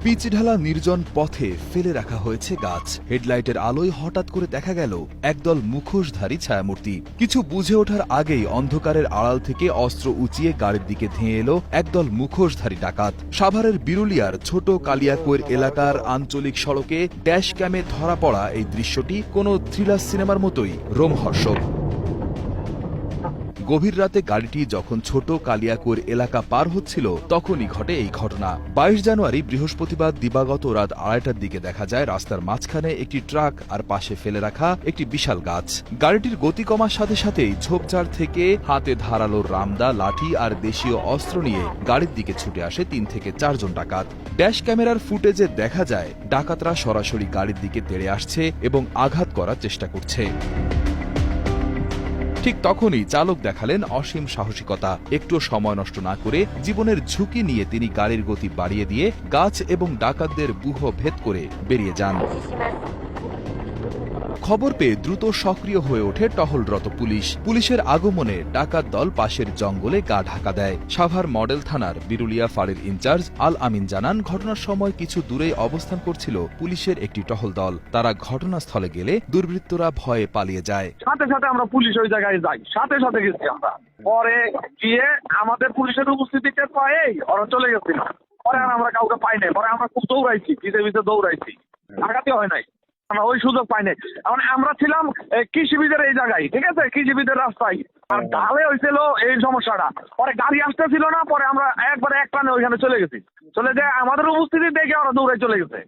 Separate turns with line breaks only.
Pitch ঢালা নির্জন পথে ফেলে রাখা হয়েছে গাছ। হেডলাইটের আলোয় হঠাৎ করে দেখা গেল একদল মুখোশধারী ছায়ামূর্তি। কিছু বুঝে ওঠার আগেই অন্ধকারের আড়াল থেকে অস্ত্র উঁচিয়ে গাড়ির দিকে ধেয়ে এলো একদল মুখোশধারী ডাকাত। সাভারের বিরুলিয়ার ছোট কালিয়াকৈর এলাকার আঞ্চলিক সড়কে ড্যাশ ক্যামে ধরা পড়া এই দৃশ্যটি কোনো থ্রিলার সিনেমার মতোই রোমহর্ষক। গভীর রাতে গাড়িটি যখন ছোট কালিয়াকৈর এলাকা পার হচ্ছিল তখনই ঘটে এই ঘটনা। ২২ জানুয়ারি বৃহস্পতিবার দিবাগত রাত ২:৩০টার দিকে দেখা যায় রাস্তার মাঝখানে একটি ট্রাক আর পাশে ফেলে রাখা একটি বিশাল গাছ। গাড়িটির গতি কমার সাথে সাথেই ঝোপঝাড় থেকে হাতে ধারালো রামদা, লাঠি আর দেশীয় অস্ত্র নিয়ে গাড়ির দিকে ছুটে আসে ৩ থেকে ৪ জন ডাকাত। ড্যাশ ক্যামেরার ফুটেজে দেখা যায় ডাকাতরা সরাসরি গাড়ির দিকে তেড়ে আসছে এবং আঘাত করার চেষ্টা করছে। ঠিক তখনই চালক দেখালেন অসীম সাহসিকতা। একটু সময় নষ্ট না করে জীবনের ঝুঁকি নিয়ে তিনি গাড়ির গতি বাড়িয়ে দিয়ে গাছ এবং ডাকাতদের ব্যূহ ভেদ করে বেরিয়ে যান। খবর পেয়ে দ্রুত সক্রিয় হয়ে ওঠে টহলরত পুলিশ। পুলিশের আগমনে ডাকাত দল পাশের জঙ্গলে গা ঢাকা দেয়। সাভার মডেল থানার বিরুলিয়া ফাঁড়ির ইনচার্জ আল আমিন জানান, ঘটনার সময় কিছু দূরেই অবস্থান করছিল পুলিশের একটি টহল দল। তারা ঘটনাস্থলে গেলে দুর্বৃত্তরা ভয়ে পালিয়ে যায়।
সাথে সাথে আমরা পুলিশ ওই জায়গায় যাই, সাথে সাথে গেছি আমরা। পরে গিয়ে আমাদের পুলিশের উপস্থিতিতে পাই ওরা চলে গেছিল। পরে আর আমরা কাউকে পাই নাই। পরে আমরা খুব দৌড়াইছি, ভিতরে দৌড়াইছি, ডাকাতি হয় নাই, আমরা ওই সুযোগ পাই নাই। আমরা ছিলাম কৃষিবিদের এই জায়গায়, ঠিক আছে, কৃষিবিদের রাস্তায়। আর ঢালে হয়েছিল এই সমস্যাটা। পরে গাড়ি আসতেছিল না, পরে আমরা একবারে এক টানে ওইখানে চলে গেছি। চলে যায় আমাদের উপস্থিতি দেখে ওরা দৌড়াই চলে গেছে।